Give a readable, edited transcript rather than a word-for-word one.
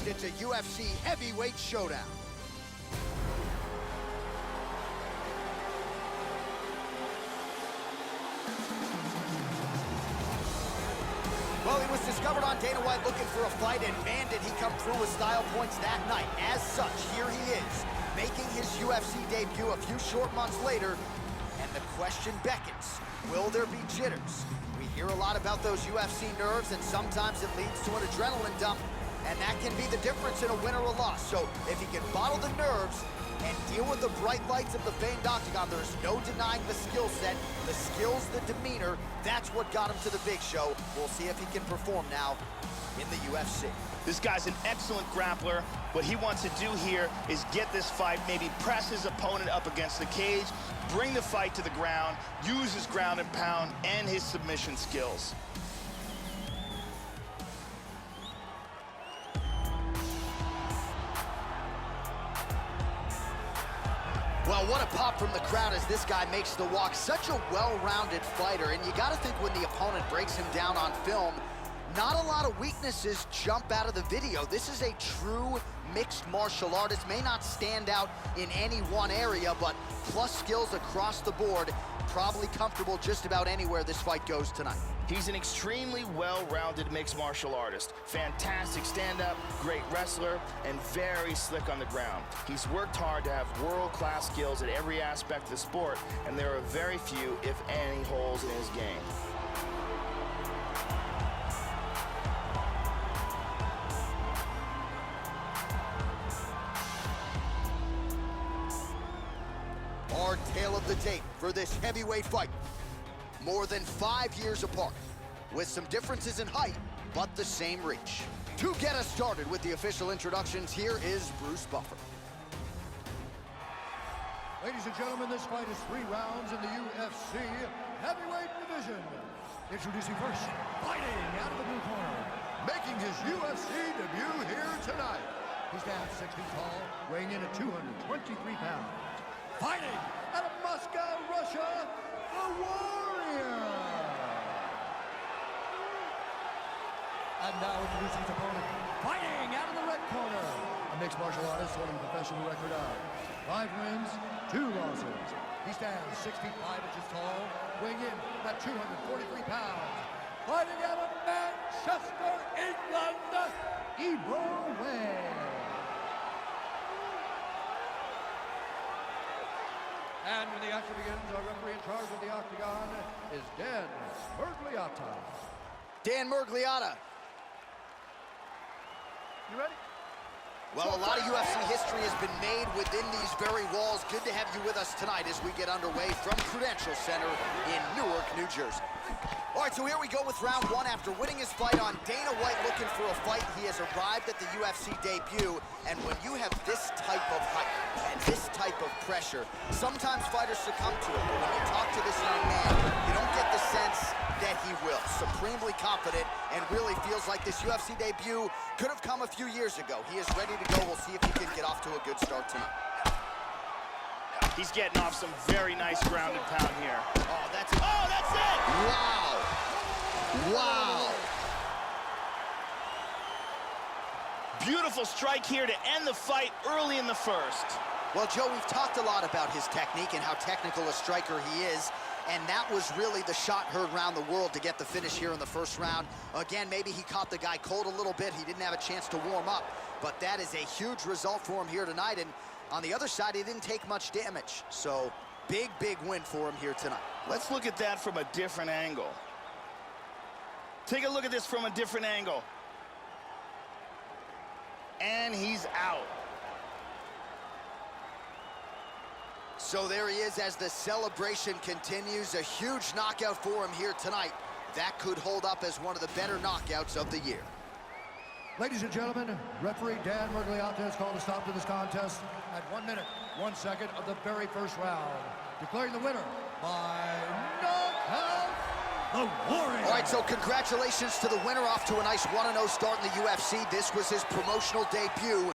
Next, it's a UFC heavyweight showdown. Well, he was discovered on Dana White looking for a fight, and man, did he come through with style points that night. As such, here he is, making his UFC debut a few short months later, and the question beckons, will there be jitters? We hear a lot about those UFC nerves, and sometimes it leads to an adrenaline dump, and that can be the difference in a win or a loss. So if he can bottle the nerves and deal with the bright lights of the famed octagon, there's no denying the skill set, the skills, the demeanor. That's what got him to the big show. We'll see if he can perform now in the UFC. This guy's an excellent grappler. What he wants to do here is get this fight, maybe press his opponent up against the cage, bring the fight to the ground, use his ground and pound and his submission skills. Well, what a pop from the crowd as this guy makes the walk. Such a well-rounded fighter, and you got to think when the opponent breaks him down on film, not a lot of weaknesses jump out of the video. This is a true mixed martial artist. May not stand out in any one area, but plus skills across the board. Probably comfortable just about anywhere this fight goes tonight. He's an extremely well-rounded mixed martial artist. Fantastic stand-up, great wrestler, and very slick on the ground. He's worked hard to have world-class skills at every aspect of the sport, and there are very few, if any, holes in his game. Our tale of the tape for this heavyweight fight. More than 5 years apart, with some differences in height, but the same reach. To get us started with the official introductions, here is Bruce Buffer. Ladies and gentlemen, this fight is 3 rounds in the UFC heavyweight division. Introducing first, fighting out of the blue corner, making his UFC debut here tonight. He stands 6 feet tall, weighing in at 223 pounds. Fighting out of Moscow, Russia, the Warrior. And now introducing his opponent, fighting out of the red corner, a mixed martial artist holding a professional record of 5 wins, 2 losses. He stands 6 feet 5 inches tall, weighing in at 243 pounds. Fighting out of Manchester, England, Ebro Way. And when the action begins, our referee in charge of the octagon is Dan Mergliata. Dan Mergliata. You ready? Well, a lot of UFC history has been made within these very walls. Good to have you with us tonight as we get underway from Prudential Center in Newark, New Jersey. All right, so here we go with round 1. After winning his fight on Dana White looking for a fight, he has arrived at the UFC debut. And when you have this type of height and this type of pressure, sometimes fighters succumb to it. But when you talk to this young man, you don't get the sense that he will. Supremely confident and really feels like this UFC debut could have come a few years ago. He is ready to go. We'll see if he can get off to a good start tonight. He's getting off some very nice ground and pound here. Oh, that's it. Oh, that's it! Wow. Wow. Beautiful strike here to end the fight early in the first. Well, Joe, we've talked a lot about his technique and how technical a striker he is, and that was really the shot heard around the world to get the finish here in the first round. Again, maybe he caught the guy cold a little bit. He didn't have a chance to warm up, but that is a huge result for him here tonight, and on the other side, he didn't take much damage, so big, big win for him here tonight. Let's look at that from a different angle. Take a look at this from a different angle. And he's out. So there he is as the celebration continues. A huge knockout for him here tonight. That could hold up as one of the better knockouts of the year. Ladies and gentlemen, referee Dan Mergliata has called a stop to this contest at 1 minute, 1 second of the very first round, declaring the winner by knockout, the Warrior. All right, so congratulations to the winner, off to a nice 1-0 start in the UFC. This was his promotional debut.